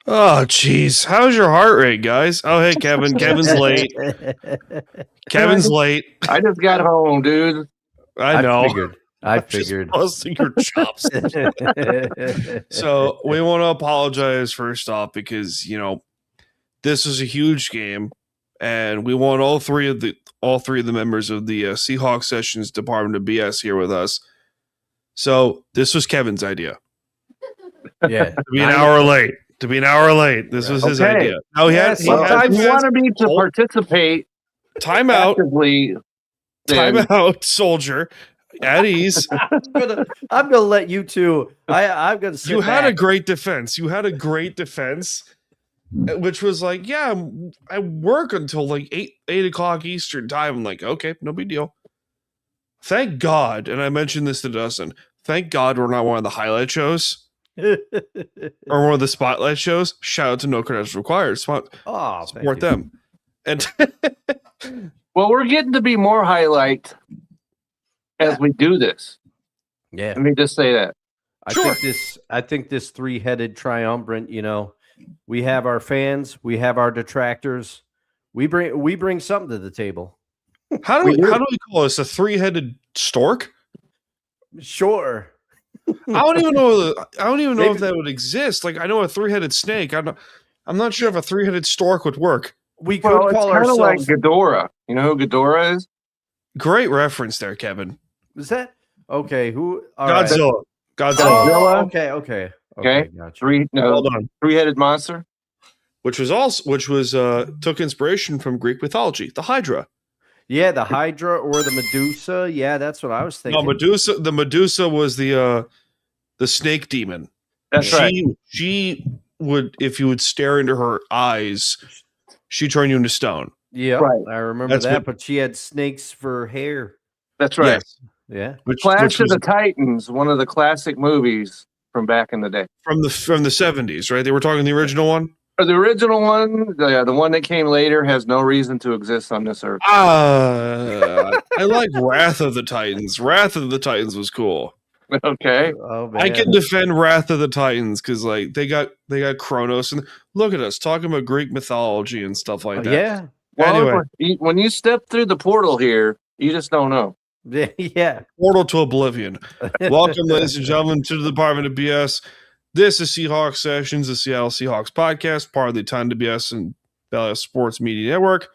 Oh, jeez. How's your heart rate, guys? Oh, hey, Kevin. Kevin's late. Kevin's late. I just got home, dude. I know. I figured. Just busting your chops. So we want to apologize first off because this is a huge game, and we want all three of the members of the Seahawks Sessions Department of BS here with us. So this was Kevin's idea. Yeah, To be an hour late. This was his idea. Now If you wanted me to participate, time out, actively, soldier. At ease. I'm gonna let you two. I'm gonna. You had a great defense. Which was like, yeah, I work until like 8 o'clock Eastern time. I'm like, okay, no big deal. Thank God, and I mentioned this to Dustin. Thank God we're not one of the highlight shows or one of the spotlight shows. Shout out to No Credits Required. Support them. And well, we're getting to be more highlight as we do this. Yeah, let me just say that. I think this three-headed triumvirate. We have our fans, we have our detractors. We bring something to the table. How do we call this? A three-headed stork? Sure. I don't even know if that would exist. Like, I know a three-headed snake. I'm not sure if a three-headed stork would work. We could call ourselves like Ghidorah. You know who Ghidorah is? Great reference there, Kevin. Is that okay? Who? Godzilla. Right. Godzilla. Okay. Gotcha. Three-headed monster. Which took inspiration from Greek mythology, the Hydra. Yeah, the Hydra or the Medusa. Yeah, that's what I was thinking. No, the Medusa was the snake demon. That's right. She would, if you would stare into her eyes, she'd turn you into stone. Yeah, right. I remember that. But she had snakes for hair. That's right. Yes. Yeah. Clash of the Titans, one of the classic movies from back in the day. From the 70s, right? They were talking the original one? The original one, the one that came later, has no reason to exist on this earth. I like Wrath of the Titans. Wrath of the Titans was cool. Okay. Oh, man. I can defend Wrath of the Titans because like they got Kronos, and look at us talking about Greek mythology and stuff like that. Yeah. Well, anyway, when you step through the portal here, you just don't know. Yeah. Portal to oblivion. Welcome, ladies and gentlemen, to the Department of BS. This is Seahawks Sessions, the Seattle Seahawks podcast, part of the Time to BS and Valley Sports Media Network.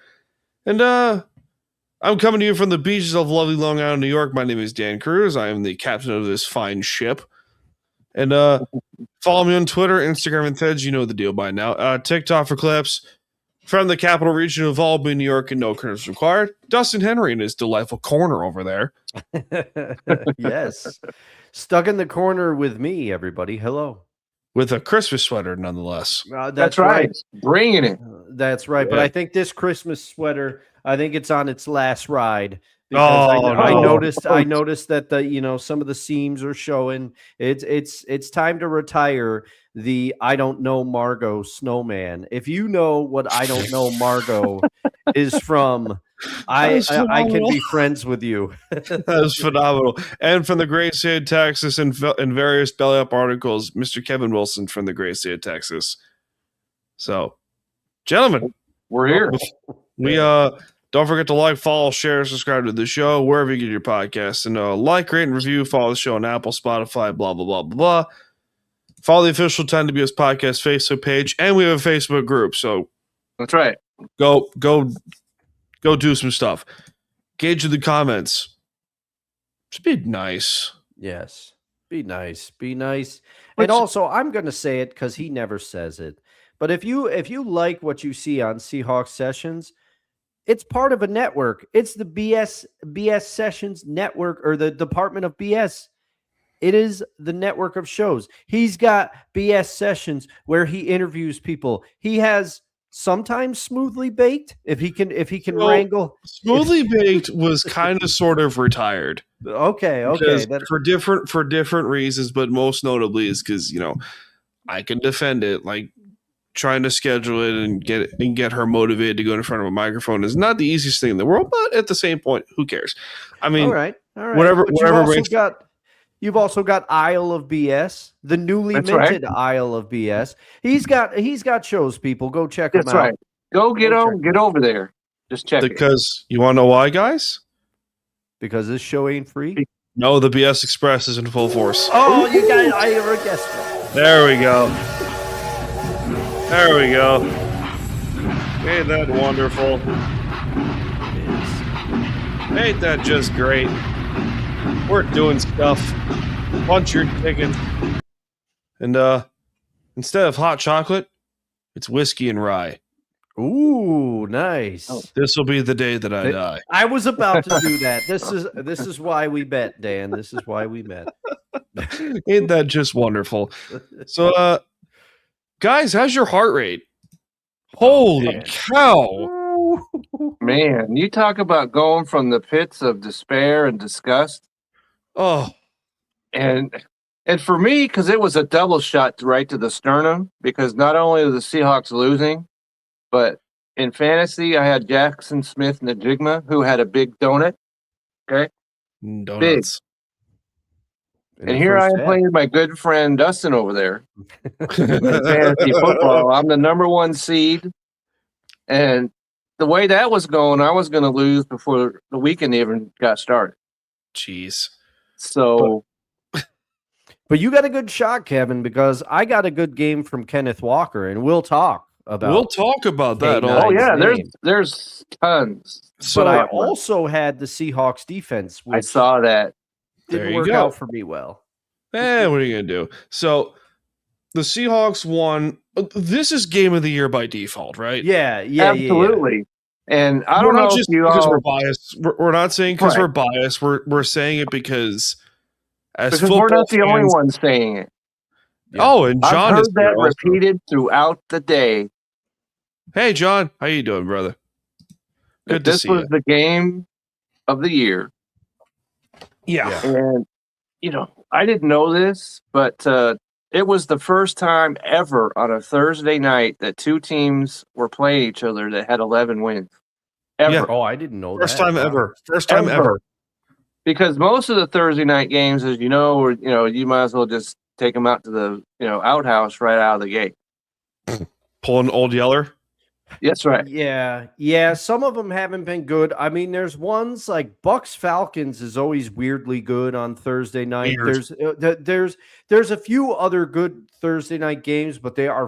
And I'm coming to you from the beaches of lovely Long Island, New York. My name is Dan Cruz. I am the captain of this fine ship. And follow me on Twitter, Instagram, and Threads. You know the deal by now. TikTok for clips from the capital region of Albany, New York, and no credits required. Dustin Henry in his delightful corner over there. Yes. Stuck in the corner with me, everybody. Hello. With a Christmas sweater, nonetheless. That's right. Bringing it. That's right. Yeah. But I think this Christmas sweater, I think it's on its last ride. Because I noticed that some of the seams are showing. It's time to retire the I don't know Margot snowman. If you know what I don't know Margot is from, I can be friends with you. That was phenomenal. And from the great state of Texas and various belly up articles, Mr. Kevin Wilson from the great state of Texas. So, gentlemen, we're here. We don't forget to like, follow, share, subscribe to the show wherever you get your podcasts, and like, rate, and review. Follow the show on Apple, Spotify, blah blah blah blah blah. Follow the official Time to BS podcast Facebook page, and we have a Facebook group. So that's right. Go do some stuff. Gauge the comments. Just be nice. Yes. Be nice. Be nice. And also, I'm going to say it because he never says it. But if you like what you see on Seahawks Sessions, it's part of a network. It's the BS Sessions network, or the Department of BS. It is the network of shows. He's got BS Sessions where he interviews people. He has sometimes Smoothly Baked, if he can wrangle. Smoothly Baked was kind of sort of retired. Okay. For different reasons, but most notably is because I can defend it. Like, trying to schedule it and get her motivated to go in front of a microphone is not the easiest thing in the world, but at the same point, who cares? I mean, all right. Whatever. You've also got Isle of BS, the newly minted Isle of BS. He's got shows, people. Go check him out. That's right. Go get over there. Just check because you want to know why, guys? Because this show ain't free? No, the BS Express is in full force. Oh, you guys, I ever guessed it. There we go. There we go. Ain't that wonderful? Ain't that just great? We're doing stuff. Punch your ticket. And instead of hot chocolate, it's whiskey and rye. Ooh, nice. This will be the day that I die. I was about to do that. This is why we bet, Dan. This is why we met. Ain't that just wonderful? So, guys, how's your heart rate? Holy cow. Man, you talk about going from the pits of despair and disgust. Oh. And for me, because it was a double shot right to the sternum, because not only are the Seahawks losing, but in fantasy, I had Jackson Smith Najigma, who had a big donut. Okay? Donuts. Big. And here I am playing my good friend Dustin over there. In fantasy football. I'm the number 1 seed. And the way that was going, I was going to lose before the weekend even got started. Jeez. So... But you got a good shot, Kevin, because I got a good game from Kenneth Walker, and we'll talk about that. Oh yeah, there's tons. But I also had the Seahawks defense. I saw that. Didn't work out for me well. What are you gonna do? So the Seahawks won. This is game of the year by default, right? Yeah, absolutely. Yeah. And I don't know just because we're biased. We're not saying because we're biased. We're saying it because we're not the only ones saying it. Yeah. Oh, and John I've heard that repeated throughout the day. Hey, John, how you doing, brother? Good to see you. This was the game of the year. Yeah. And, I didn't know this, but it was the first time ever on a Thursday night that 2 teams were playing each other that had 11 wins. Ever. Yeah. Oh, I didn't know First time ever. First time ever. Because most of the Thursday night games, as you know, you might as well just take them out to the, outhouse right out of the gate. Pulling Old Yeller? That's right. Yeah. Some of them haven't been good. I mean, there's ones like Bucks Falcons is always weirdly good on Thursday night. Weird. There's a few other good Thursday night games, but they are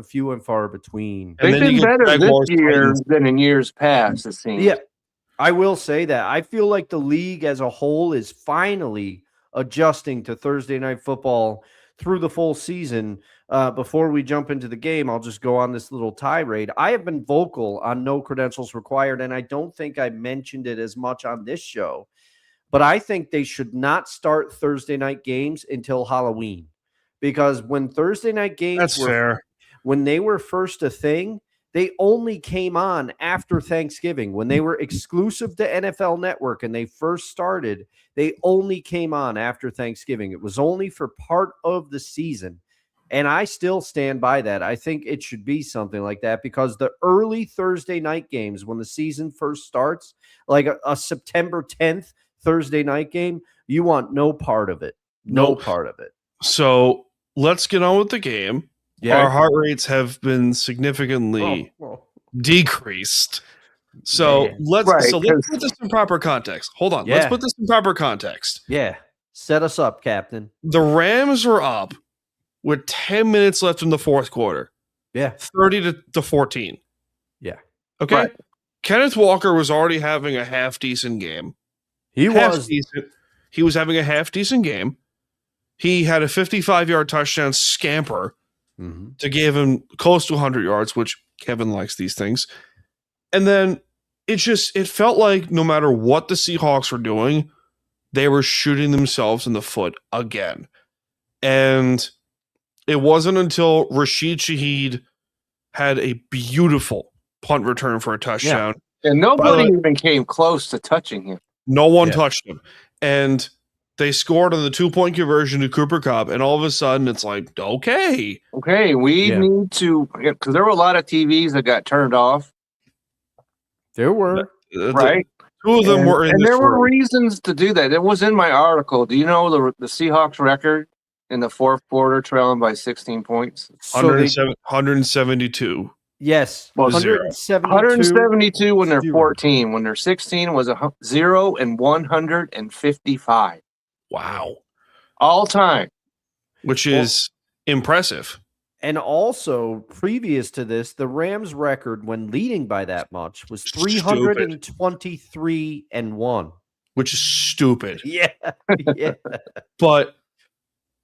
few and far between. They've been better this year than in years past, it seems. Yeah, I will say that. I feel like the league as a whole is finally adjusting to Thursday night football through the full season. Before we jump into the game, I'll just go on this little tirade. I have been vocal on no credentials required, and I don't think I mentioned it as much on this show, but I think they should not start Thursday night games until Halloween, because when Thursday night games when they were first a thing, they only came on after Thanksgiving. When they were exclusive to NFL Network and they first started, they only came on after Thanksgiving. It was only for part of the season. And I still stand by that. I think it should be something like that, because the early Thursday night games, when the season first starts, like a September 10th Thursday night game, you want no part of it. No part of it. So let's get on with the game. Yeah. Our heart rates have been significantly decreased. So let's put this in proper context. Hold on. Let's put this in proper context. Yeah. Set us up, Captain. The Rams are up with 10 minutes left in the fourth quarter. Yeah. 30 to 14. Yeah. Okay. Right. Kenneth Walker was already having a half decent game. He was having a half decent game. He had a 55-yard touchdown scamper to give him close to 100 yards, which Kevin likes these things. And then it felt like no matter what the Seahawks were doing, they were shooting themselves in the foot again. And it wasn't until Rashid Shaheed had a beautiful punt return for a touchdown. Yeah. And nobody even came close to touching him. No one touched him. And they scored on the 2-point conversion to Cooper Kupp, and all of a sudden it's like, okay, we need to, because there were a lot of TVs that got turned off. There were. Right? Two of them were in and this there were room. reasons to do that. It was in my article. Do you know the Seahawks record in the fourth quarter, trailing by 16 points? 172. Yes. Well, 172 when they're 14. When they're 16 was 0 and 155. Wow. All time. Which is impressive. And also, previous to this, the Rams' record when leading by that much was 323-1. Which is stupid. Yeah. Yeah. But,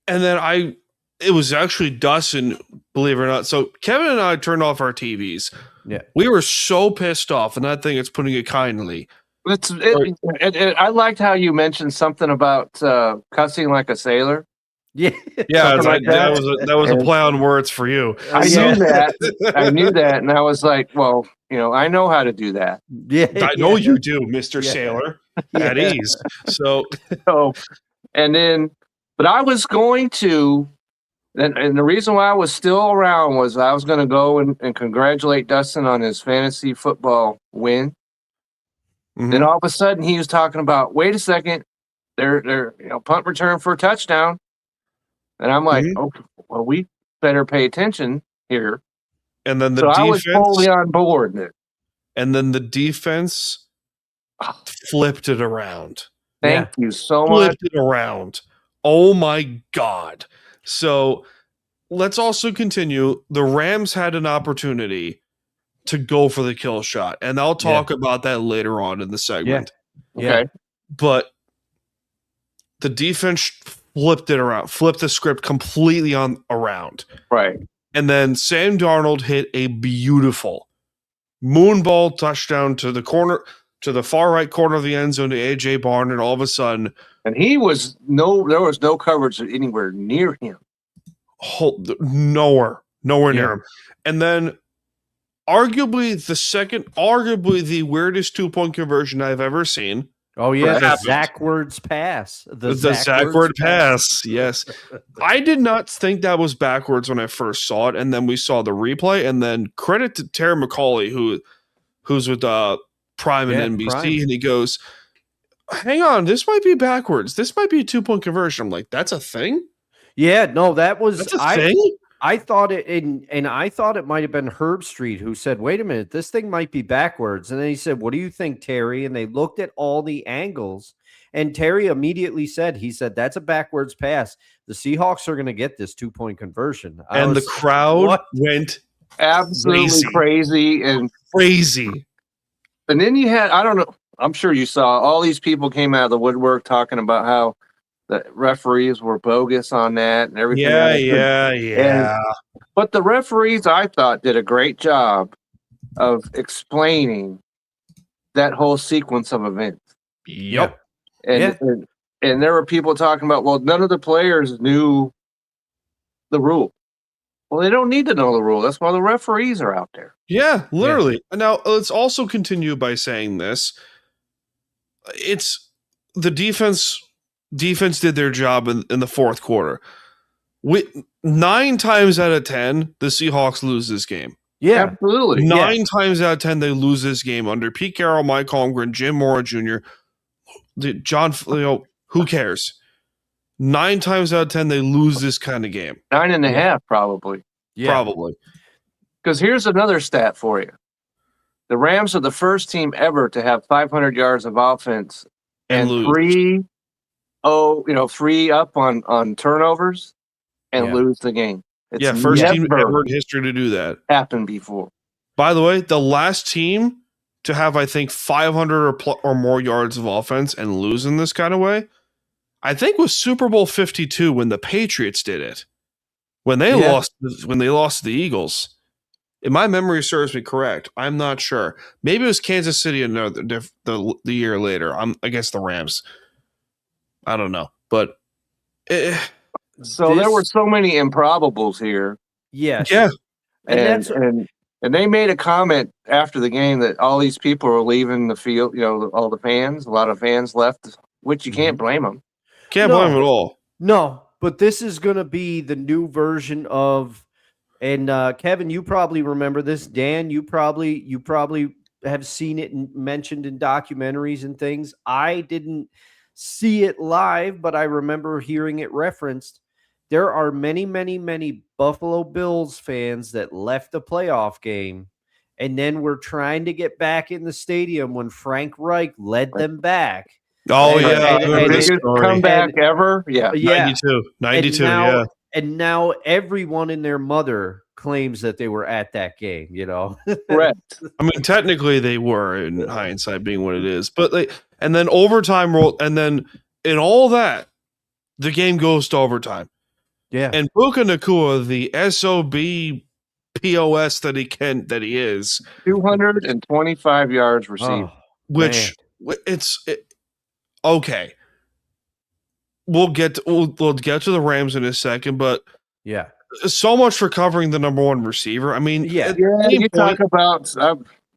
and then it was actually Dustin, believe it or not. So Kevin and I turned off our TVs. Yeah. We were so pissed off, and I think it's putting it kindly. I liked how you mentioned something about cussing like a sailor. Yeah. Yeah, like that was a play on words for you. I knew that, and I was like, well, I know how to do that. Yeah, I know you do, Mr. Sailor, at ease. So, and then, but I was going to, and the reason why I was still around was I was going to go and congratulate Dustin on his fantasy football win. mm-hmm. Then all of a sudden he was talking about, wait a second, they're punt return for a touchdown. And I'm like, okay, well, we better pay attention here. And then the defense, I was defense, fully on board. And then the defense flipped it around. Thank you so much. Flipped it around. Oh my God. So let's also continue. The Rams had an opportunity to go for the kill shot. And I'll talk about that later on in the segment. Yeah. Okay. But the defense flipped it around, flipped the script completely around. Right. And then Sam Darnold hit a beautiful moonball touchdown to the far right corner of the end zone to AJ Barn, and all of a sudden, and there was no coverage anywhere near him. Nowhere near him. And then arguably the weirdest 2-point conversion I've ever seen. Oh, yeah, the backwards pass. The backward pass, yes. I did not think that was backwards when I first saw it, and then we saw the replay, and then credit to Terry McCauley, who's with Prime and NBC, Prime. And he goes, hang on, this might be backwards. This might be a 2-point conversion. I'm like, that's a thing? Yeah, no, that's a thing? I thought I thought it might have been Herb Street who said, wait a minute, this thing might be backwards. And then he said, what do you think, Terry? And they looked at all the angles, and Terry immediately said, that's a backwards pass. The Seahawks are going to get this 2-point conversion. And the crowd went absolutely crazy. And then you had, I don't know, I'm sure you saw all these people came out of the woodwork talking about how the referees were bogus on that and everything. Yeah. But the referees, I thought, did a great job of explaining that whole sequence of events. Yep. And there were people talking about, well, none of the players knew the rule. Well, they don't need to know the rule. That's why the referees are out there. Yeah, literally. Yeah. Now, let's also continue by saying this. It's the defense did their job in the fourth quarter. 9 times out of 10, the Seahawks lose this game. Yeah, absolutely. 9 times out of 10, they lose this game under Pete Carroll, Mike Holmgren, Jim Mora Jr., John. Who cares? 9 times out of 10, they lose this kind of game. 9.5, probably. Yeah. Probably. Because here's another stat for you: the Rams are the first team ever to have 500 yards of offense and lose. 3 up on turnovers and lose the game. It's first team ever in history to do that. Happened before. By the way, the last team to have, I think, 500 or more yards of offense and lose in this kind of way, I think was Super Bowl 52 when the Patriots did it. When they lost to the Eagles. If my memory serves me correct, I'm not sure. Maybe it was Kansas City the year later. I'm against the Rams. I don't know, but so there were so many improbables here. Yes. Yeah. And they made a comment after the game that all these people are leaving the field, all the fans, a lot of fans left, which you can't blame them. Can't blame them at all. No, but this is going to be the new version of, and Kevin, you probably remember this. Dan, you probably have seen it mentioned in documentaries and things. I didn't see it live, but I remember hearing it referenced. There are many, many, many Buffalo Bills fans that left the playoff game and then were trying to get back in the stadium when Frank Reich led them back. Oh, And- yeah. and- I remember and this Biggest story. comeback ever. Yeah. Yeah. 92, And now, yeah. And now everyone and their mother claims that they were at that game, you know? Correct. I mean, technically they were in hindsight being what it is, but and then overtime roll, and then in all that, the game goes to overtime. Yeah. And Puka Nacua, the SOB POS that he is, 225 yards received. which okay. We'll get to the Rams in a second, but yeah. so much for covering the number one receiver. I mean, Yeah. You talk about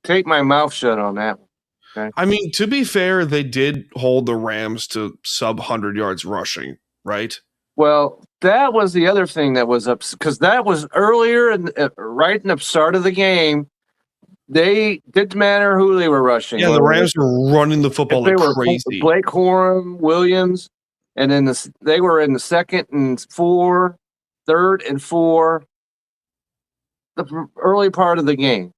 take my mouth shut on that one. Okay. I mean, to be fair, they did hold the Rams to sub 100 yards rushing, right? Well, that was the other thing that was up, because that was earlier and right in the start of the game. They didn't matter who they were rushing. Yeah, the Rams were running the football like were crazy. Blake Corum, Williams, and then they were in the third and four, the early part of the game.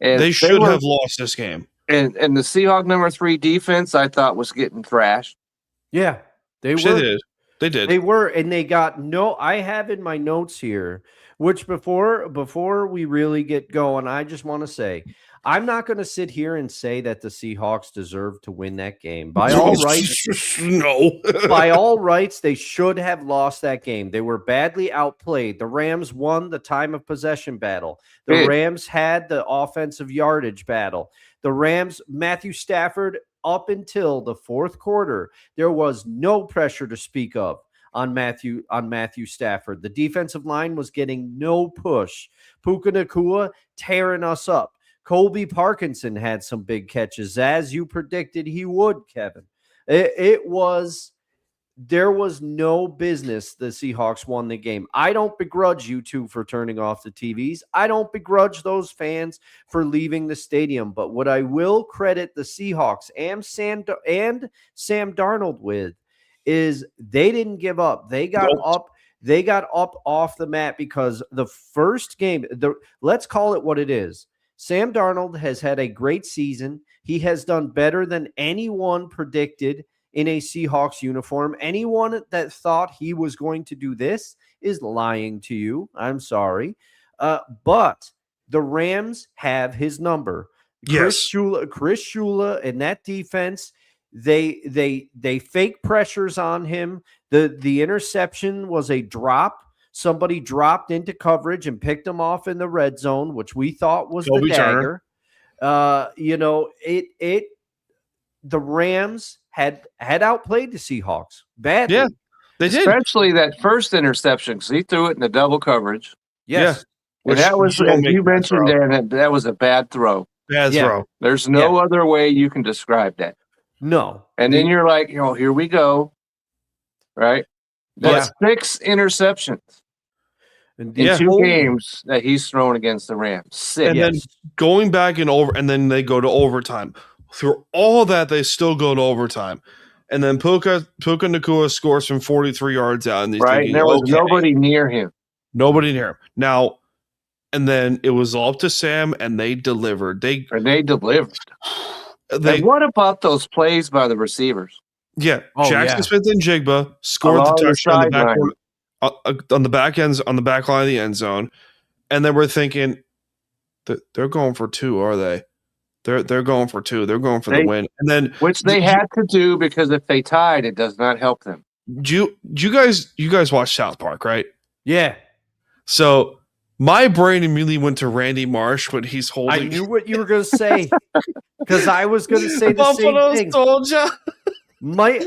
And they should have lost this game. And the Seahawks number 3 defense, I thought, was getting thrashed. Yeah. They did. They were, and they got I have in my notes here, which before we really get going, I just want to say, I'm not going to sit here and say that the Seahawks deserve to win that game. By all rights, no. By all rights, they should have lost that game. They were badly outplayed. The Rams won the time of possession battle. The Rams had the offensive yardage battle. The Rams, Matthew Stafford, up until the fourth quarter, there was no pressure to speak of on Matthew Stafford. The defensive line was getting no push. Puka Nacua tearing us up. Colby Parkinson had some big catches, as you predicted he would, Kevin. There was no business the Seahawks won the game. I don't begrudge you two for turning off the TVs. I don't begrudge those fans for leaving the stadium. But what I will credit the Seahawks and Sam Darnold with is they didn't give up. They got up. They got up off the mat because the first game, let's call it what it is. Sam Darnold has had a great season. He has done better than anyone predicted in a Seahawks uniform. Anyone that thought he was going to do this is lying to you. I'm sorry. But the Rams have his number. Yes. Chris Shula and that defense, they fake pressures on him. The interception was a drop. Somebody dropped into coverage and picked him off in the red zone, which we thought was the dagger. The Rams had outplayed the Seahawks badly. Yeah, they did. Especially that first interception, because he threw it in the double coverage. Yes. Yeah. And that was, as you mentioned, Dan, that was a bad throw. Bad throw. There's no other way you can describe that. No. And then you're like, here we go. Right? That's 6 interceptions in 2 games that he's thrown against the Rams. 6. And then going back and then they go to overtime. Through all that, they still go to overtime. And then Puka Nacua scores from 43 yards out. And and there was nobody near him. Nobody near him. Now, and then it was all up to Sam, and they delivered. They delivered. And what about those plays by the receivers? Yeah. Jackson Smith and Jigba scored the touchdown on the back line of the end zone. And then we're thinking, they're going for 2, are they? They're going for 2. They're going for the win. And then which they had to do, because if they tied, it does not help them. You guys watch South Park, right? Yeah. So my brain immediately went to Randy Marsh when he's holding. I knew what you were going to say, because I was going to say the Buffalo same thing. Soldier. Mike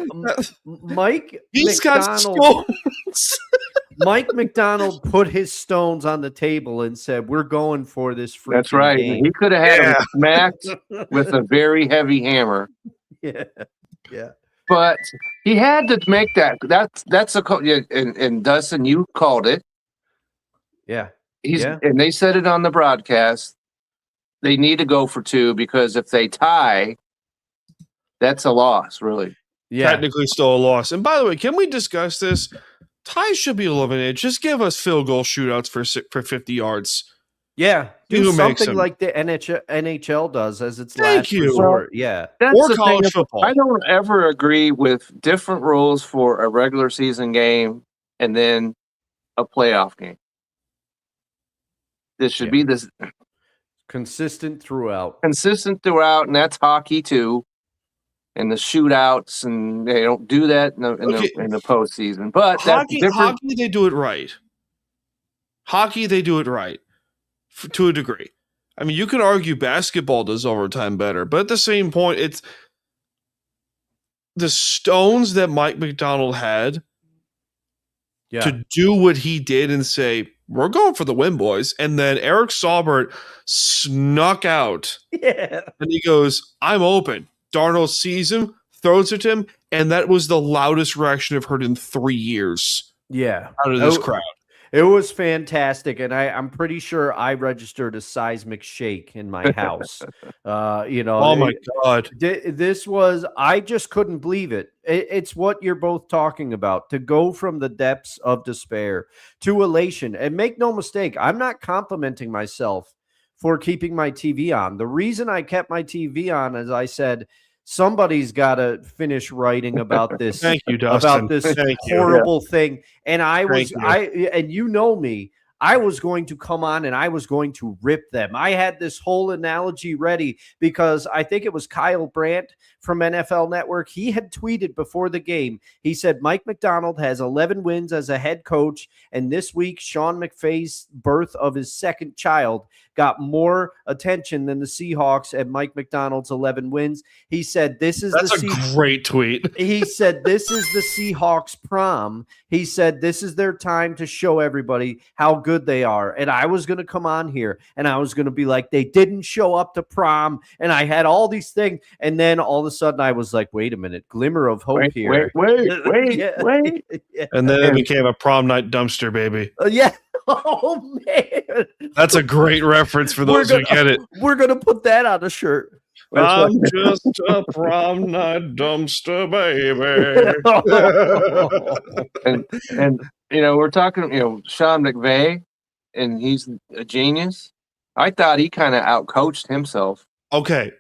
He's got stones. Mike McDonald put his stones on the table and said, "We're going for this freaking That's right. game." He could have had him smacked with a very heavy hammer. Yeah. But he had to make that. That's and Dustin, you called it. Yeah. And they said it on the broadcast. they need to go for 2 because if they tie, that's a loss, really. Yeah. Technically still a loss. And by the way, can we discuss this? Ties should be eliminated. Just give us field goal shootouts for 50 yards. Yeah, do Who makes something them? like the NHL does as its Thank last you. resort. Yeah. That's Or the college thing. football. I don't ever agree with different rules for a regular season game and then a playoff game. This should be this Consistent throughout. consistent throughout, and that's hockey too. And the shootouts, and they don't do that in the postseason. But Hockey, that's different. hockey, they do it right. Hockey, they do it right to a degree. I mean, you can argue basketball does overtime better, but at the same point, it's the stones that Mike McDonald had to do what he did and say, we're going for the win, boys. And then Eric Saubert snuck out. Yeah. And he goes, I'm open. Darnold sees him, throws it to him, and that was the loudest reaction I've heard in 3 years. Yeah. Out of this crowd. It was fantastic, and I'm pretty sure I registered a seismic shake in my house. Oh my God. This was, I just couldn't believe it. It's what you're both talking about, to go from the depths of despair to elation. And make no mistake, I'm not complimenting myself for keeping my TV on. The reason I kept my TV on, as I said, somebody's got to finish writing about this. Thank you, Dustin. About this horrible thing. And and you know me, I was going to come on and I was going to rip them. I had this whole analogy ready because I think it was Kyle Brandt from NFL Network. He had tweeted before the game. He said, Mike McDonald has 11 wins as a head coach. And this week, Sean McVay's birth of his second child got more attention than the Seahawks and Mike McDonald's 11 wins. He said, That's a great tweet. He said, this is the Seahawks prom. He said, this is their time to show everybody how good they are. And I was going to come on here and I was going to be like, they didn't show up to prom. And I had all these things. And then all of a sudden I was like, wait a minute, glimmer of hope here. Wait. Yeah. And then it became a prom night dumpster, baby. Yeah. Oh, man. That's a great reference for those who get it. We're going to put that on a shirt. I'm just a prom night dumpster, baby. and we're talking, Sean McVay, and he's a genius. I thought he kind of outcoached himself. Okay.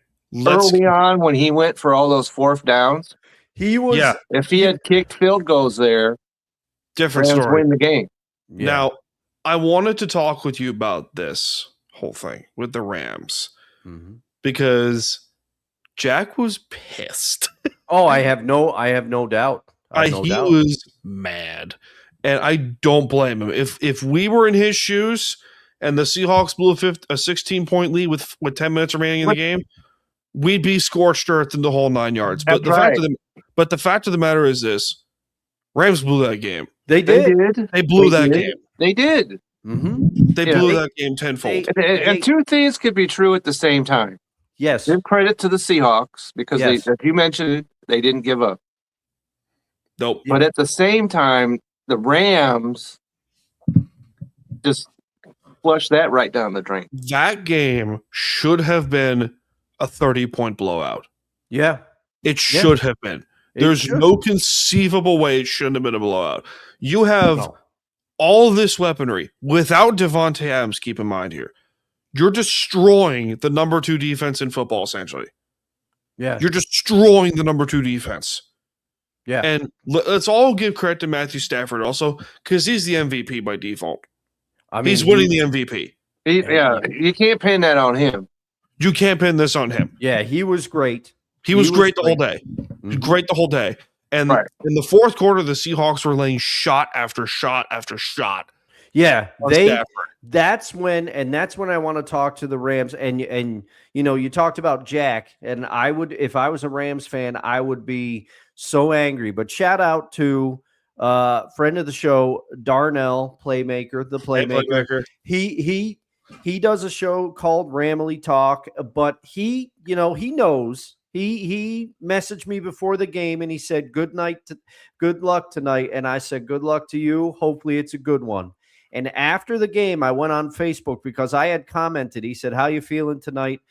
Early on when he went for all those fourth downs, if he had kicked field goals there, different Rams story. Win the game. Yeah. Now, I wanted to talk with you about this whole thing with the Rams because Jack was pissed. Oh, I have no doubt. He was mad, and I don't blame him. If we were in his shoes and the Seahawks blew a 16-point lead with 10 minutes remaining in the game, we'd be scorched earth in the whole 9 yards. But the fact of the matter is this: Rams blew that game. They did. They blew that game. They did. They blew that game tenfold. And two things could be true at the same time. Yes. Give credit to the Seahawks because they, as you mentioned, they didn't give up. Nope. But at the same time, the Rams just flushed that right down the drain. That game should have been a 30-point blowout. Yeah. It should have been. There's no conceivable way it shouldn't have been a blowout. You have all this weaponry without Devontae Adams, keep in mind here. You're destroying the number 2 defense in football, essentially. Yeah. You're destroying the number 2 defense. Yeah. And let's all give credit to Matthew Stafford also, because he's the MVP by default. I mean, he's winning the MVP. You can't pin that on him. You can't pin this on him. Yeah, he was great. He was great the whole day. Great the whole day. And in the fourth quarter, the Seahawks were laying shot after shot after shot. Yeah, that's when I want to talk to the Rams. And you talked about Jack, and I would, if I was a Rams fan, I would be so angry. But shout out to friend of the show, Darnell, the playmaker. He does a show called Ramily Talk, but he knows. He messaged me before the game and he said, good luck tonight. And I said, good luck to you. Hopefully it's a good one. And after the game, I went on Facebook because I had commented. He said, "How you feeling tonight?"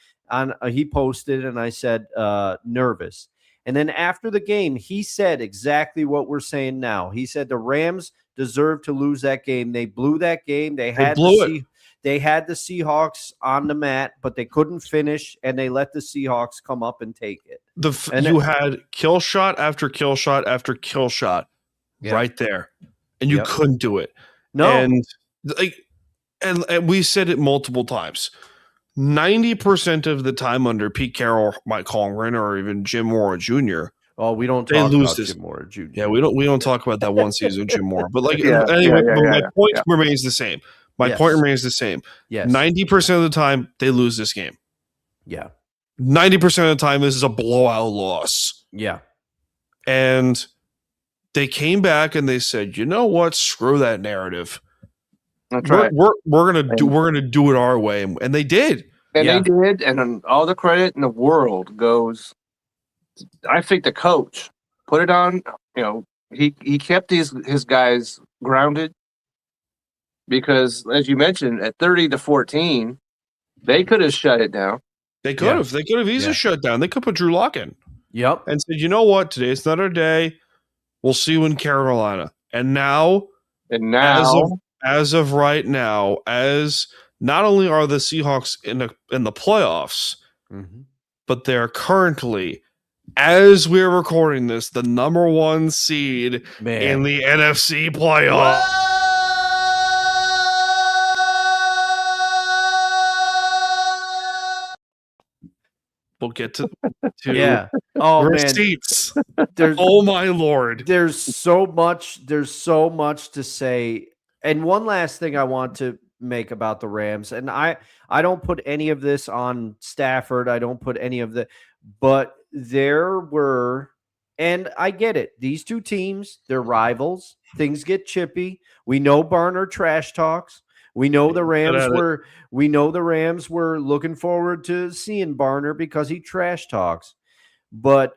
He posted, and I said, "Nervous." And then after the game, he said exactly what we're saying now. He said the Rams deserve to lose that game. They blew that game. They had the Seahawks on the mat, but they couldn't finish, and they let the Seahawks come up and take it. You had kill shot after kill shot after kill shot right there, and you couldn't do it. No, and we said it multiple times. 90% of the time under Pete Carroll, Mike Holmgren, or even Jim Mora Jr. Oh, we don't talk about Jim Mora Jr. Yeah, we don't talk about that one season with Jim Mora. But my point remains the same. My point remains the same. Yes. 90% of the time they lose this game. Yeah. 90% of the time this is a blowout loss. Yeah. And they came back and they said, "You know what? Screw that narrative. That's right. We're gonna do it our way," and they did. And they did, and all the credit in the world goes. I think the coach put it on. He kept his guys grounded because, as you mentioned, at 30-14, they could have shut it down. They could have. They could have easily shut down. They could put Drew Lock in. Yep. And said, "You know what? Today's not our day. We'll see you in Carolina." And now, as of right now, as not only are the Seahawks in the playoffs, but they're currently, as we're recording this, the number 1 seed in the NFC playoffs. We'll get to receipts. Oh my Lord. There's so much to say. And one last thing I want to make about the Rams, and I don't put any of this on Stafford. I don't put any of but there were, and I get it. These two teams, they're rivals. Things get chippy. We know Barner trash talks. We know the Rams were looking forward to seeing Barner because he trash talks. But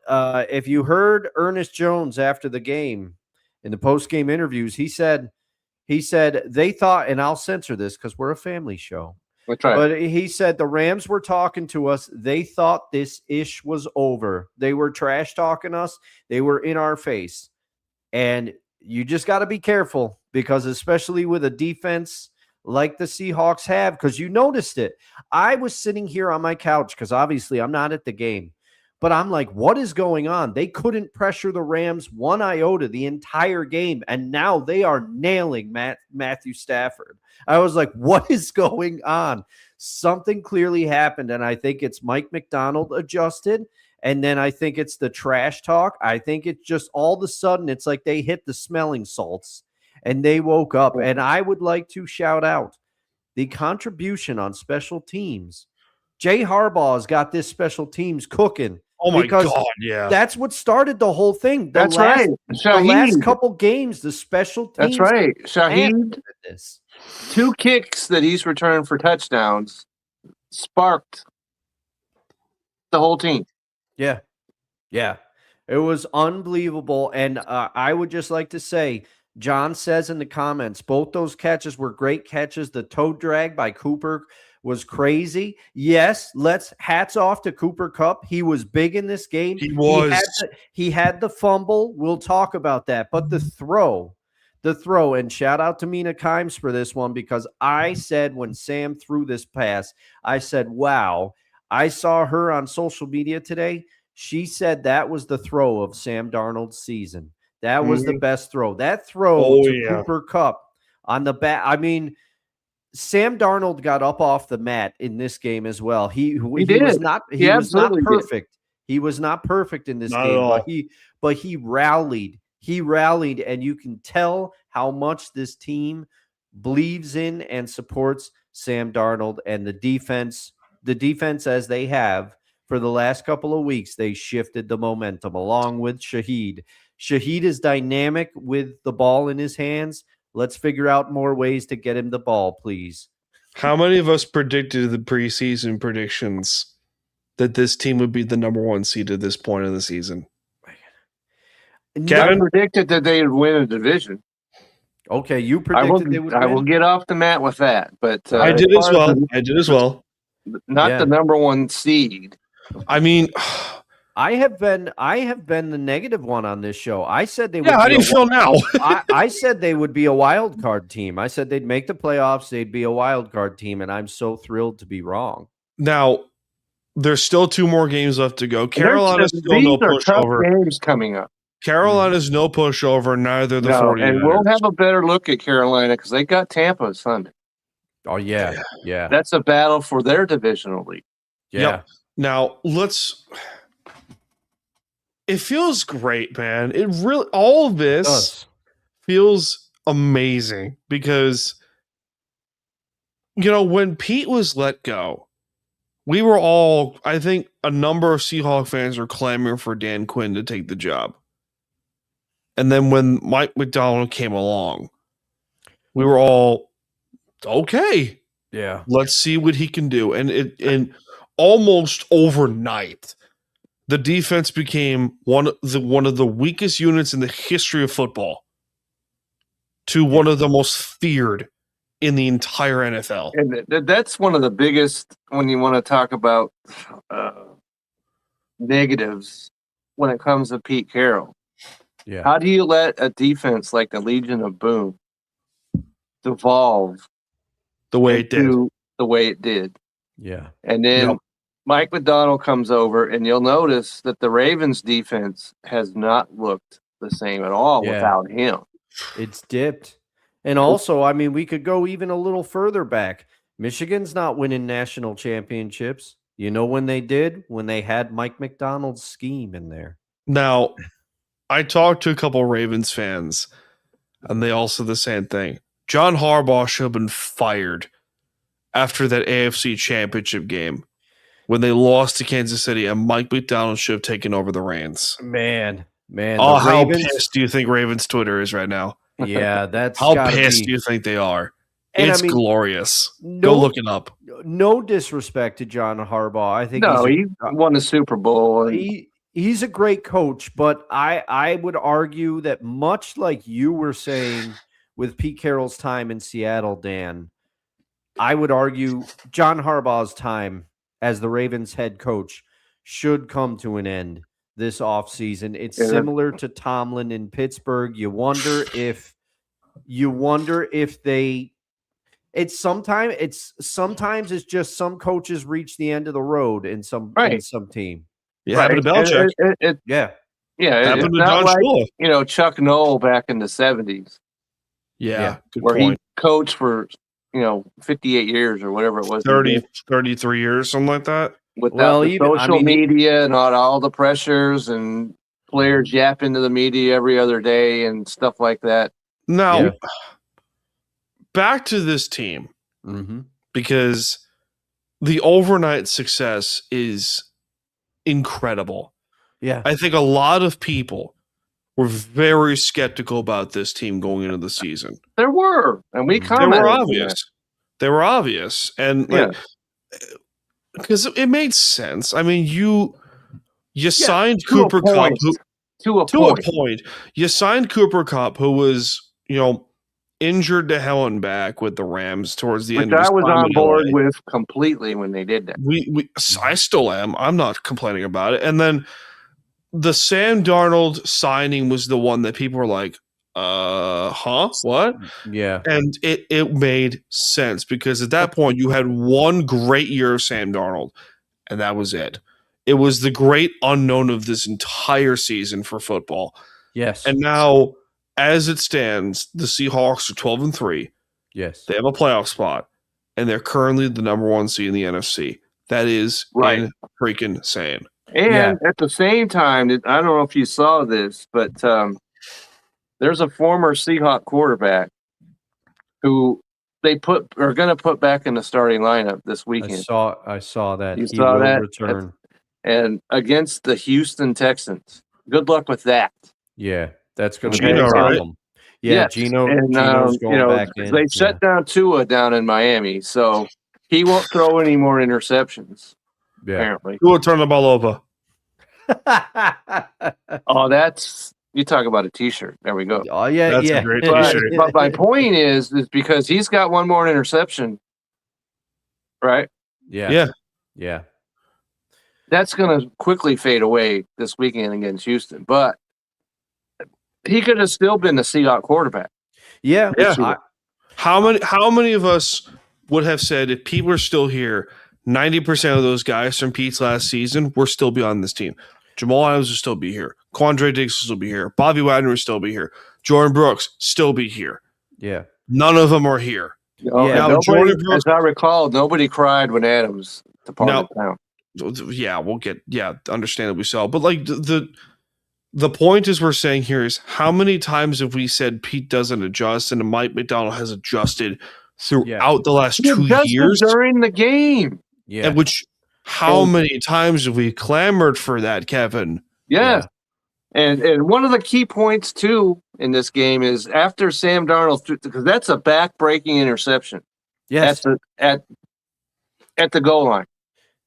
if you heard Ernest Jones after the game in the post-game interviews, he said they thought, and I'll censor this because we're a family show. That's right. But he said the Rams were talking to us. They thought this ish was over. They were trash talking us. They were in our face. And you just got to be careful because especially with a defense like the Seahawks have, because you noticed it. I was sitting here on my couch because obviously I'm not at the game. But I'm like, what is going on? They couldn't pressure the Rams one iota the entire game, and now they are nailing Matthew Stafford. I was like, what is going on? Something clearly happened, and I think it's Mike McDonald adjusted, and then I think it's the trash talk. I think it's just all of a sudden it's like they hit the smelling salts, and they woke up. And I would like to shout out the contribution on special teams. Jay Harbaugh's got this special teams cooking. Oh my God, yeah. That's what started the whole thing. That's right. The last couple games, the special teams. That's right. Shaheed, 2 kicks that he's returned for touchdowns sparked the whole team. Yeah. Yeah. It was unbelievable. And I would just like to say, John says in the comments, both those catches were great catches. The toe drag by Cooper was crazy. Yes, hats off to Cooper Kupp. He was big in this game. He was. He had the fumble. We'll talk about that. But the throw, and shout out to Mina Kimes for this one, because I said when Sam threw this pass, I said, wow. I saw her on social media today. She said that was the throw of Sam Darnold's season. That was the best throw. That throw to Cooper Kupp on the back. I mean, Sam Darnold got up off the mat in this game as well. He was not perfect. He was not perfect in this game, but he rallied. He rallied, and you can tell how much this team believes in and supports Sam Darnold and the defense. The defense, as they have for the last couple of weeks, they shifted the momentum along with Shaheed. Shaheed is dynamic with the ball in his hands. Let's figure out more ways to get him the ball, please. How many of us predicted the preseason predictions that this team would be the number 1 seed at this point in the season? Kevin predicted that they would win a division. Okay, you predicted they would win? I will get off the mat with that, but I did as well. Not the number one seed. I mean, I have been the negative one on this show. I said they would. Yeah, how do you feel now? I said they would be a wild card team. I said they'd make the playoffs. They'd be a wild card team, and I'm so thrilled to be wrong. Now, there's still 2 more games left to go. Carolina's still no pushover. Games coming up. Carolina's no pushover. Neither the 49ers. And we'll have a better look at Carolina because they got Tampa Sunday. Oh yeah. That's a battle for their divisional league. Yeah. Yep. Now it feels great, man. It really, all of this feels amazing because, when Pete was let go, we were all, I think a number of Seahawks fans were clamoring for Dan Quinn to take the job. And then when Mike McDonald came along, we were all, okay. Yeah. Let's see what he can do. And almost overnight, the defense became one of the weakest units in the history of football to one of the most feared in the entire NFL. And that's one of the biggest when you want to talk about negatives when it comes to Pete Carroll. Yeah. How do you let a defense like the Legion of Boom devolve the way it did? Yeah. And then Mike McDonald comes over, and you'll notice that the Ravens defense has not looked the same at all without him. It's dipped. And also, I mean, we could go even a little further back. Michigan's not winning national championships. You know when they did? When they had Mike McDonald's scheme in there. Now, I talked to a couple Ravens fans, and they all said the same thing. John Harbaugh should have been fired after that AFC championship game when they lost to Kansas City, and Mike McDonald should have taken over the reins. Man. Oh, how pissed do you think Ravens Twitter is right now? Yeah, that's how pissed do you think they are? And it's glorious. Go look it up. No disrespect to John Harbaugh. I think he won the Super Bowl. He's a great coach, but I would argue that much like you were saying with Pete Carroll's time in Seattle, Dan, I would argue John Harbaugh's time as the Ravens head coach should come to an end this offseason. It's similar to Tomlin in Pittsburgh. You wonder if they sometimes it's just some coaches reach the end of the road in some team. Yeah, happened to Belichick. It's not like Chuck Noll back in the 70s. Yeah, good where point. He coached for 58 years or whatever it was. 33 years, something like that. Without social media and all the pressures and players yap into the media every other day and stuff like that. Now, back to this team, because the overnight success is incredible. Yeah. I think a lot of people were very skeptical about this team going into the season. There were, and we commented. They were obvious. And because it made sense. I mean, you signed Cooper Kupp to a point. You signed Cooper Kupp, who was, injured to hell and back with the Rams towards the end of his time. I was on board with completely when they did that. I still am. I'm not complaining about it. And then the Sam Darnold signing was the one that people were like, what? Yeah. And it made sense because at that point you had one great year of Sam Darnold, and that was it. It was the great unknown of this entire season for football. Yes. And now, as it stands, the Seahawks are 12-3. Yes. They have a playoff spot, and they're currently the number 1 seed in the NFC. That is freaking insane. And at the same time, I don't know if you saw this, but there's a former Seahawks quarterback who they are going to put back in the starting lineup this weekend. I saw that. You saw that? Return. And against the Houston Texans. Good luck with that. Yeah, that's going to be a problem. Right? Yeah, Gino. And, Gino's going back in. They shut down Tua down in Miami, so he won't throw any more interceptions. Yeah. Apparently. Who will turn the ball over? Oh, that's You talk about a T-shirt. There we go. Oh yeah, That's yeah. a great T-shirt. But my point is because he's got one more interception, right? Yeah. That's going to quickly fade away this weekend against Houston. But he could have still been the Seahawks quarterback. Yeah. How many of us would have said if Pete were still here, 90% of those guys from Pete's last season would still be on this team. Jamal Adams would still be here. Quandre Diggs will still be here. Bobby Wagner would still be here. Jordan Brooks still be here. Yeah. None of them are here. Now, Jordan Brooks, as I recall, nobody cried when Adams departed town. Yeah, understandably so. But like the point is we're saying here is how many times have we said Pete doesn't adjust and Mike McDonald has adjusted throughout the last 2 years during the game? Yeah. And how many times have we clamored for that, Kevin? Yeah. And one of the key points too in this game is after Sam Darnold, because that's a back-breaking interception. Yes. At the goal line.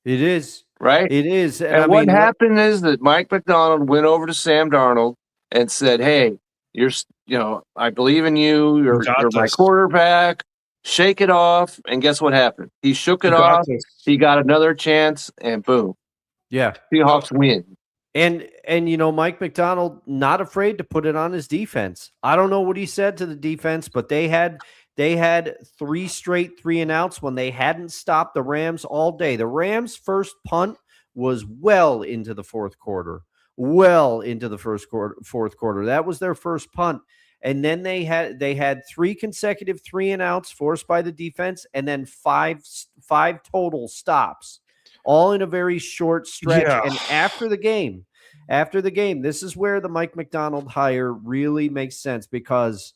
It is. Right? It is. And what happened is that Mike McDonald went over to Sam Darnold and said, "Hey, I believe in you. You're my quarterback. Shake it off." And guess what happened? He shook it off. He got another chance, and boom. Yeah. Seahawks win. And Mike McDonald not afraid to put it on his defense. I don't know what he said to the defense, but they had 3 straight 3-and-outs when they hadn't stopped the Rams all day. The Rams' first punt was well into the fourth quarter. Fourth quarter. That was their first punt. And then they had 3 consecutive 3-and-outs forced by the defense, and then five total stops, all in a very short stretch. Yeah. And after the game, this is where the Mike McDonald hire really makes sense because,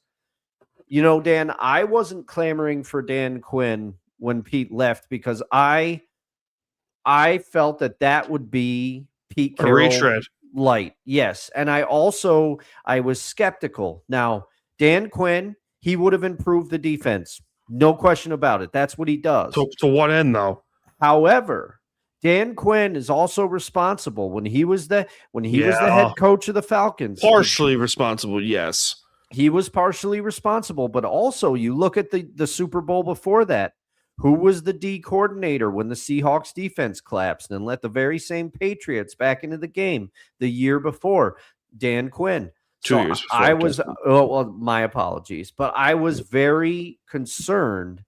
Dan, I wasn't clamoring for Dan Quinn when Pete left because I felt that would be Pete Carroll. A retread. Light, yes. And I was skeptical. Now, Dan Quinn, he would have improved the defense. No question about it. That's what he does. To what end, though? However, Dan Quinn is also responsible when he was the head coach of the Falcons. Partially responsible, yes. He was partially responsible, but also you look at the Super Bowl before that. Who was the D coordinator when the Seahawks defense collapsed and let the very same Patriots back into the game the year before? Dan Quinn. 2 years before. My apologies, but I was very concerned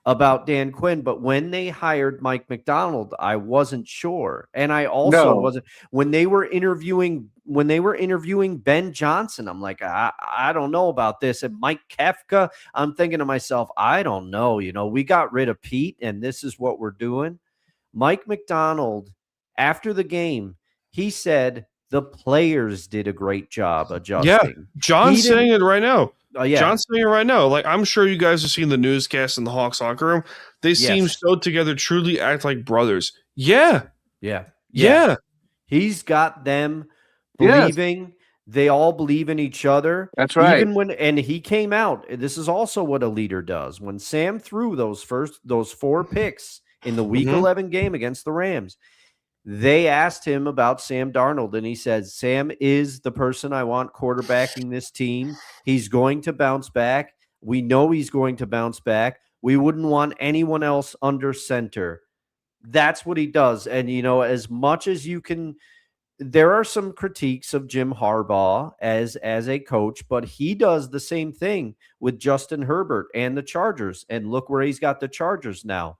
about Dan Quinn, but when they hired Mike McDonald, I wasn't sure. And I also wasn't when they were interviewing Ben Johnson, I'm like, I don't know about this. And Mike Kafka, I'm thinking to myself, I don't know. We got rid of Pete and this is what we're doing. Mike McDonald, after the game, he said the players did a great job adjusting. Yeah, John's saying it right now. Yeah. John's saying it right now. Like, I'm sure you guys have seen the newscast in the Hawks locker room. They seem so together, truly act like brothers. Yeah. He's got them believing. They all believe in each other. That's right. And he came out. This is also what a leader does. When Sam threw those 4 picks in the Week 11 game against the Rams, they asked him about Sam Darnold, and he said, Sam is the person I want quarterbacking this team. He's going to bounce back. We know he's going to bounce back. We wouldn't want anyone else under center. That's what he does. And, as much as you can, there are some critiques of Jim Harbaugh as a coach, but he does the same thing with Justin Herbert and the Chargers. And look where he's got the Chargers now.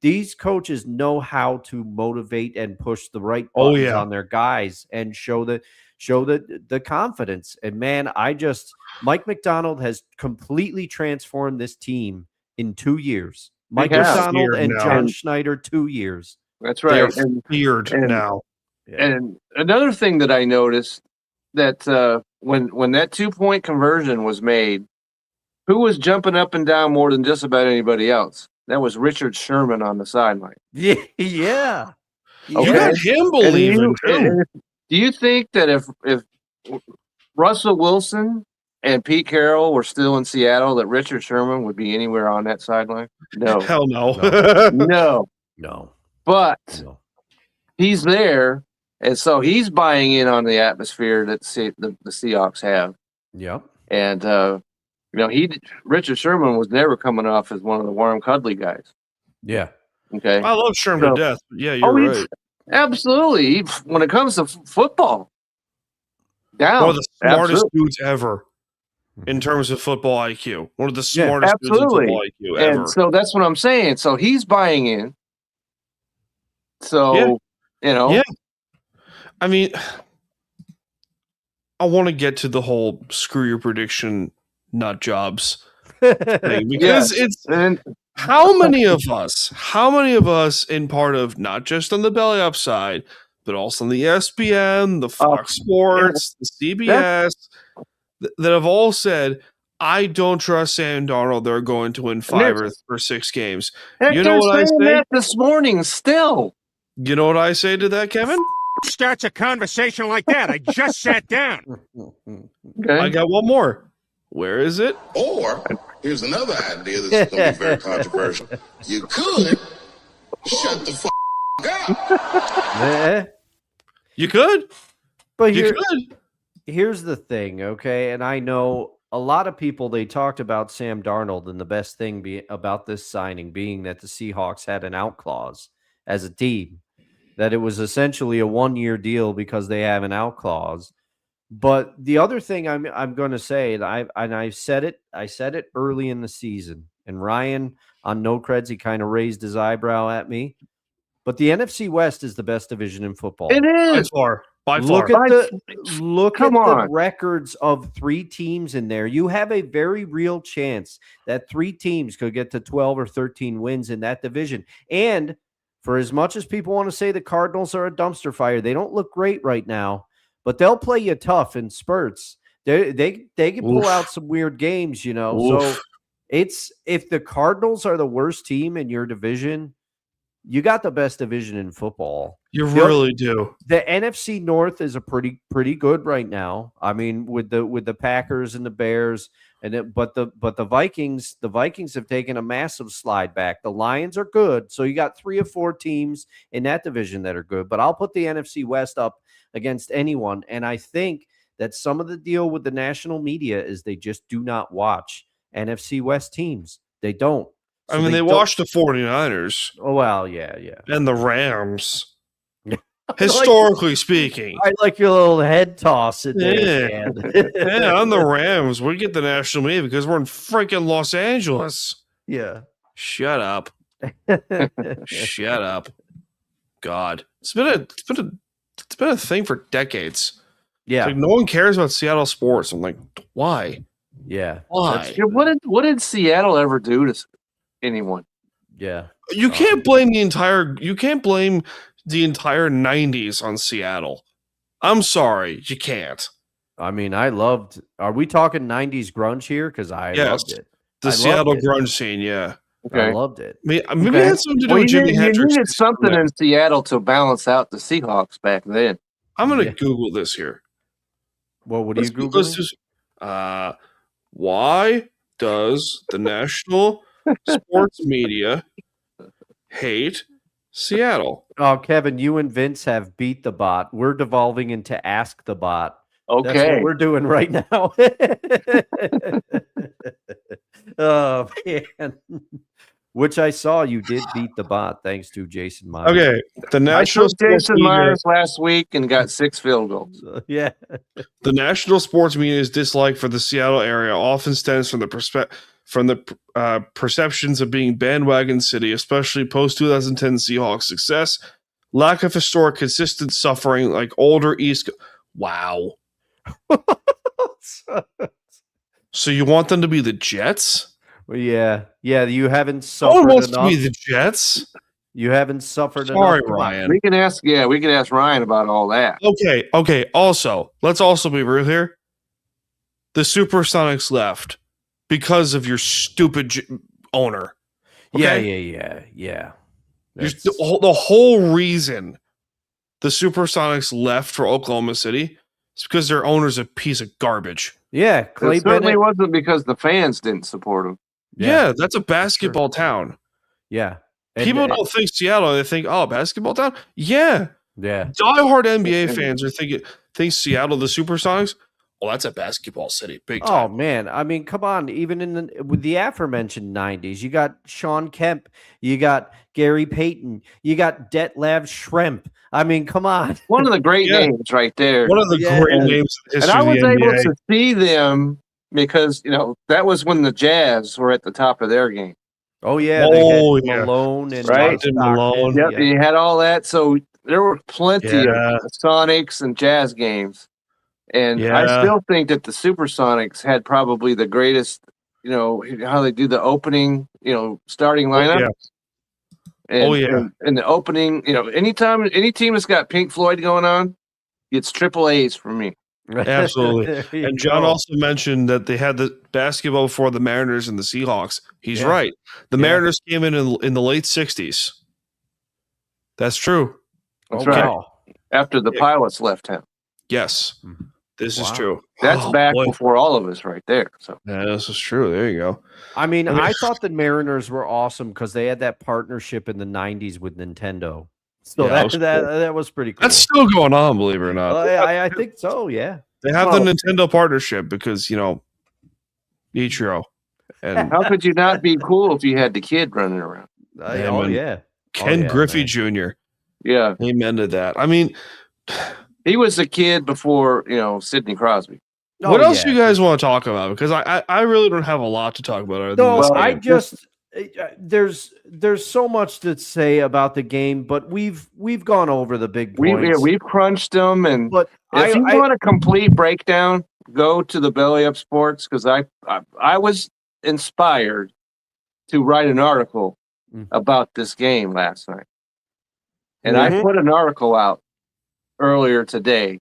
These coaches know how to motivate and push the right buttons on their guys and show the confidence. And man, Mike McDonald has completely transformed this team in 2 years. Mike McDonald and John Schneider, 2 years. That's right. They're feared now. And another thing that I noticed that when that 2-point conversion was made, who was jumping up and down more than just about anybody else? That was Richard Sherman on the sideline. Yeah. Okay. You got him believing too. Do you think that if Russell Wilson and Pete Carroll were still in Seattle, that Richard Sherman would be anywhere on that sideline? No. Hell no. No. No. But he's there And so he's buying in on the atmosphere that the Seahawks have. Yep. And, Richard Sherman was never coming off as one of the warm, cuddly guys. Yeah. Okay. I love Sherman to death. But yeah, you're right. Absolutely. When it comes to football, down. One of the smartest dudes ever in terms of football IQ. One of the smartest dudes in football IQ ever. And so that's what I'm saying. So he's buying in. So, Yeah. I mean, I want to get to the whole screw your prediction nut jobs thing because how many of us in part of not just on the belly up side, but also on the ESPN, the Fox Sports, the CBS, that have all said, I don't trust Sam Darnold. They're going to win 5 or 6 games. You know what I say? That this morning still. You know what I say to that, Kevin? Starts a conversation like that. I just sat down. Okay. I got one more. Where is it? Or here's another idea that's going to be very controversial. You could shut the up. You could. But here's the thing, okay? And I know a lot of people, they talked about Sam Darnold, and the best thing about this signing being that the Seahawks had an out clause as a team, that it was essentially a 1-year deal because they have an out clause. But the other thing I'm going to say, and I said it early in the season, and Ryan on No Creds, he kind of raised his eyebrow at me. But the NFC West is the best division in football. It is. By far. Look at the records of 3 teams in there. You have a very real chance that 3 teams could get to 12 or 13 wins in that division. And for as much as people want to say the Cardinals are a dumpster fire, they don't look great right now, but they'll play you tough in spurts. They can pull out some weird games, So if the Cardinals are the worst team in your division, you got the best division in football. You really do. The NFC North is a pretty good right now. I mean, with the Packers and the Bears, but the Vikings have taken a massive slide back. The Lions are good, so you got 3 or 4 teams in that division that are good. But I'll put the NFC West up against anyone, and I think that some of the deal with the national media is they just do not watch NFC West teams. They don't. So they watch the 49ers. Oh, well, yeah. And the Rams. Historically speaking. I like your little head toss in there. Yeah, on the Rams. We get the national media because we're in freaking Los Angeles. Yeah. Shut up. Shut up. God. It's been a thing for decades. Yeah. No one cares about Seattle sports. I'm like, why? Yeah. Why? What did Seattle ever do to anyone? Yeah. You can't blame the entire 90s on Seattle. I'm sorry, you can't. I mean, are we talking 90s grunge here? Because loved it. The Seattle grunge scene, yeah. Okay. I loved it. Maybe it had something to do with Jimi Hendrix. You needed something in Seattle to balance out the Seahawks back then. I'm going to Google this here. Well, what are you Googling? Why does the national sports media hate Seattle? Oh, Kevin, you and Vince have beat the bot. We're devolving into Ask the Bot. Okay. That's what we're doing right now. Oh, man. Which I saw you did beat the bot thanks to Jason Myers. Okay. The national Jason Myers last week and got 6 field goals. Yeah. The national sports media's dislike for the Seattle area often stems from the perceptions of being bandwagon city, especially post 2010 Seahawks success, lack of historic consistent suffering like older East. Wow. So you want them to be the Jets? Well, yeah. You haven't suffered No one wants enough. to be the Jets. You haven't suffered Sorry, enough. Ryan. We can ask Ryan about all that. Okay. Also, let's also be real here. The Supersonics left because of your stupid owner. Okay? Yeah. The whole reason the Supersonics left for Oklahoma City is because their owner's a piece of garbage. Yeah, Clay It certainly Bennett. wasn't because the fans didn't support him. Yeah, that's a basketball town. Yeah. People don't think Seattle. They think, basketball town? Yeah. Yeah. Diehard NBA fans are think Seattle, the Supersonics, well, that's a basketball city, big Oh time. man, I mean, come on. Even with the aforementioned '90s, you got Sean Kemp, you got Gary Payton, you got Detlef Schrempf. I mean, come on. One of the great names right there. One of the great names in the And history I was of the able NBA. to see them because that was when the Jazz were at the top of their game. Oh yeah, they had yeah. Malone and Right? Stockton. Malone. Yep, Yeah. you had all that. So there were plenty Yeah. of Sonics and Jazz games. And I Yeah. still think that the Supersonics had probably the greatest, how they do the opening, starting lineup. yeah. And the opening, anytime any team that's got Pink Floyd going on, it's triple A's for me. Absolutely. There you And John go. also mentioned that they had the basketball before the Mariners and the Seahawks. He's Yeah. right. The Yeah. Mariners came in the late 60s. That's true. That's Oh, right. wow. After the pilots left town. Yes. This is Wow. true. That's Oh, back boy. before all of us right there. So Yeah, this is true. There you go. I mean, I mean- I thought the Mariners were awesome because they had that partnership in the '90s with Nintendo. So Yeah, that was that was pretty cool. That's still going on, believe it or not. I think so. Yeah. They have Well- the Nintendo partnership because, Ichiro. And how could you not be cool if you had the kid running around? Yeah, Oh man. yeah. Ken yeah, Griffey man. Jr. Yeah. Amen to that. I mean, He was a kid before, Sidney Crosby. what Oh, else yeah. do you guys want to talk about? Because I really don't have a lot to talk about. Other than No, this Well, I game. just there's so much to say about the game, but we've gone over the big points. We've crunched them, and but if you want a complete breakdown, go to the Belly Up Sports because I was inspired to write an article about this game last night, and I put an article out earlier today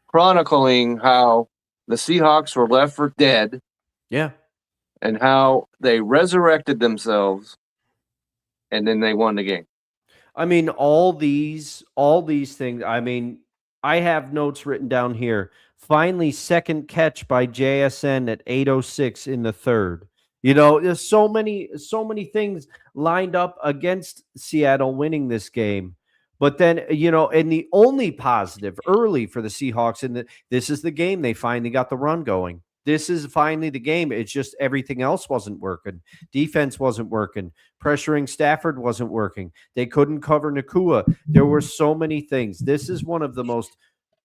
chronicling how the Seahawks were left for dead. Yeah. And how they resurrected themselves, and then they won the game. I mean, all these things. I mean, I have notes written down here. Finally, second catch by JSN at 8:06 in the third. There's so many things lined up against Seattle winning this game. But then, and the only positive early for the Seahawks this is the game they finally got the run going. This is finally the game. It's just everything else wasn't working. Defense wasn't working. Pressuring Stafford wasn't working. They couldn't cover Nakua. There were so many things. This is one of the most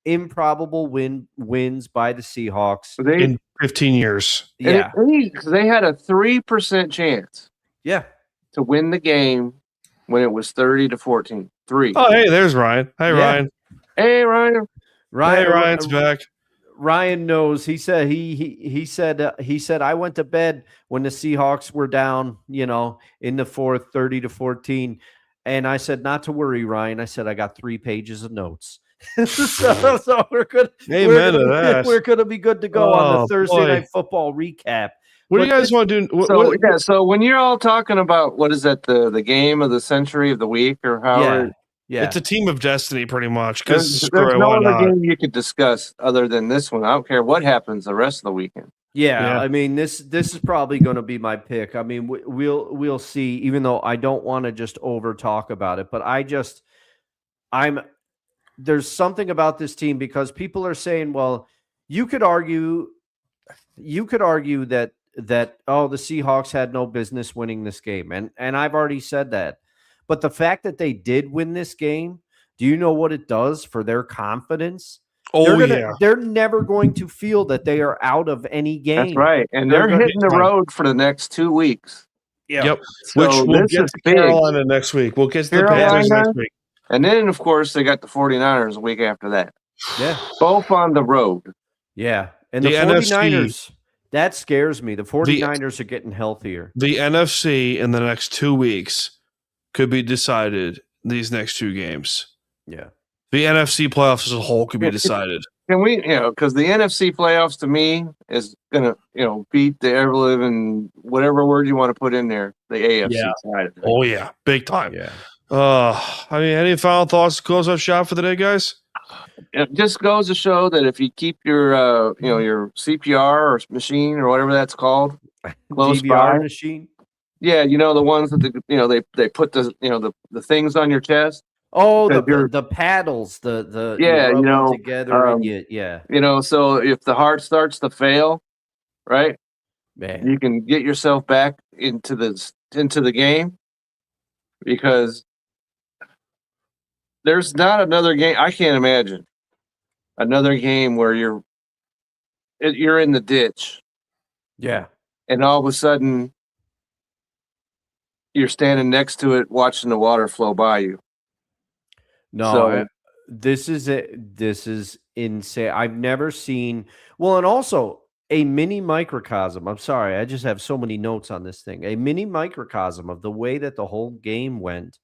improbable wins by the Seahawks in 15 years. Yeah. They had a 3% chance Yeah. to win the game when it was 30-14. 3. Oh, hey, there's Ryan. Hey, Yeah. Ryan. Hey, Ryan. Hey, Ryan's back. Ryan knows. He said he said I went to bed when the Seahawks were down, in the fourth, 30-14, and I said not to worry, Ryan. I said I got 3 pages of notes, so we're good. Amen to that. We're gonna be good to go on Oh, the Thursday boy. Night Football recap. What do you guys want to do? So when you're all talking about what is that the game of the century of the week or how Yeah, It's a team of destiny, pretty much. there's Because no other game you could discuss other than this one. I don't care what happens the rest of the weekend. Yeah, I mean this is probably going to be my pick. I mean we'll see. Even though I don't want to just over talk about it, but there's something about this team because people are saying, well, you could argue that the Seahawks had no business winning this game, and I've already said that. But the fact that they did win this game, do you know what it does for their confidence? They're never going to feel that they are out of any game. That's right. And they're hitting the road for the next 2 weeks. Yep. So Which we'll this get is to big. Carolina next week. We'll get to the Carolina? Panthers next week. And then, of course, they got the 49ers a week after that. Yeah. Both on the road. Yeah. And the 49ers, that scares me. The 49ers are getting healthier. The NFC in the next 2 weeks could be decided these next 2 games. Yeah. The NFC playoffs as a whole could be decided. Can we, because the NFC playoffs to me is going to, beat the ever living, whatever word you want to put in there, the AFC side of it. Oh, yeah. Big time. Yeah. I mean, any final thoughts to close our shop for the day, guys? It just goes to show that if you keep your, your CPR or machine or whatever that's called close DVR by, machine. yeah, the ones that they put the things on your chest. Oh, Because the paddles, the Yeah, you you rub them know, together and yeah, so if the heart starts to fail, right, man. you can get yourself back into the game, because there's not another game. I can't imagine another game where you're in the ditch Yeah. and all of a sudden you're standing next to it watching the water flow by you. No, So this is it. This is insane. I've never seen. Well, and also a mini microcosm. I'm sorry, I just have so many notes on this thing. A mini microcosm of the way that the whole game went.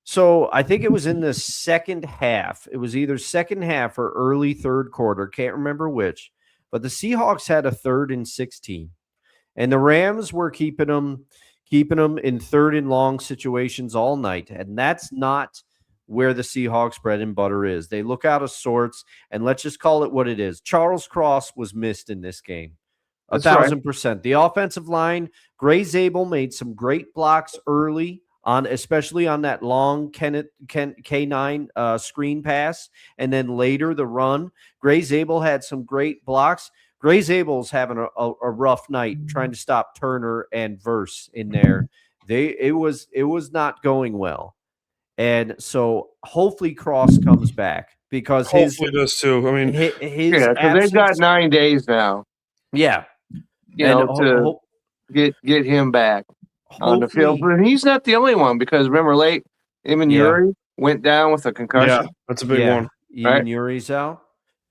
So I think it was in the second half. It was either second half or early third quarter. Can't remember which. But the Seahawks had a 3rd and 16, and the Rams were keeping them in 3rd and long situations all night. And that's not where the Seahawks bread and butter is. They look out of sorts, and let's just call it what it is. Charles Cross was missed in this game. 1,000%. The offensive line, Gray Zabel made some great blocks early especially on that long K9 screen pass, and then later the run. Gray Zabel had some great blocks. Gray Zabel's having a rough night trying to stop Turner and Verse in there. It was not going well. And so hopefully Cross comes back, because hopefully does too. I mean, his because they've got 9 days now. Yeah. To get him back on the field. But he's not the only one, because remember, Imanuri went down with a concussion. Yeah, that's a big one. Imanuri's out.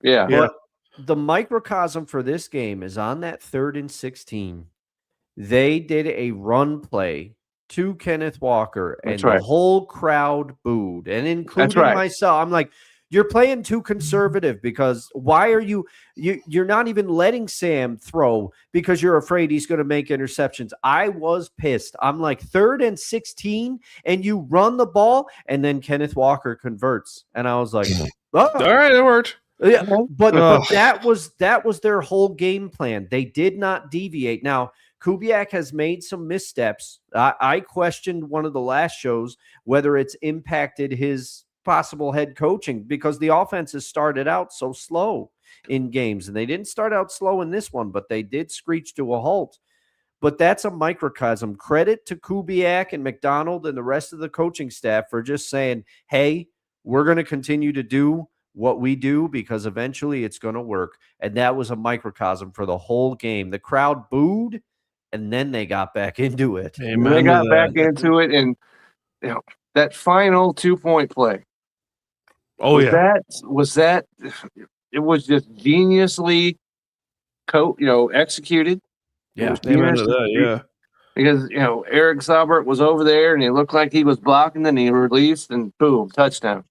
Yeah. But the microcosm for this game is on that 3rd and 16. They did a run play to Kenneth Walker, and the whole crowd booed, and including myself. I'm like, you're playing too conservative, because why are you're not even letting Sam throw because you're afraid he's going to make interceptions. I was pissed. I'm like, 3rd and 16 and you run the ball, and then Kenneth Walker converts. And I was like, all right, it worked. Yeah, but that was their whole game plan. They did not deviate. Now, Kubiak has made some missteps. I questioned one of the last shows whether it's impacted his possible head coaching, because the offense has started out so slow in games, and they didn't start out slow in this one, but they did screech to a halt. But that's a microcosm. Credit to Kubiak and McDonald and the rest of the coaching staff for just saying, hey, we're going to continue to do what we do, because eventually it's going to work. And that was a microcosm for the whole game. The crowd booed, and then they got back into it. Amen. They got back into it, and that final 2-point play. Oh, it was just geniusly executed. Yeah. Because Eric Saubert was over there and he looked like he was blocking, then he released and boom, touchdown.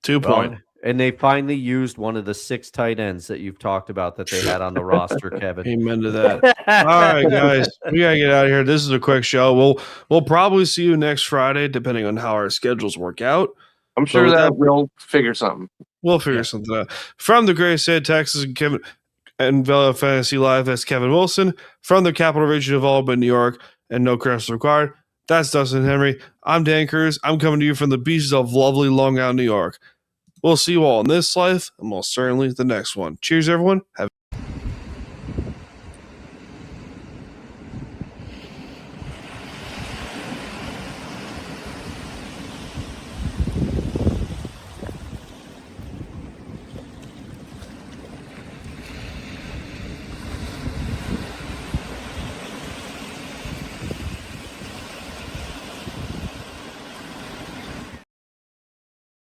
2-point. And they finally used one of the 6 tight ends that you've talked about that they had on the roster, Kevin. Amen to that. All right, guys, we gotta get out of here. This is a quick show. We'll probably see you next Friday, depending on how our schedules work out. I'm sure that we'll figure something. We'll figure something out. From the great state of Texas, Kevin and Vela Fantasy Live, that's Kevin Wilson. From the capital region of Albany, New York, and no credits required, that's Dustin Henry. I'm Dan Cruz. I'm coming to you from the beaches of lovely Long Island, New York. We'll see you all in this life, and most certainly the next one. Cheers, everyone. Have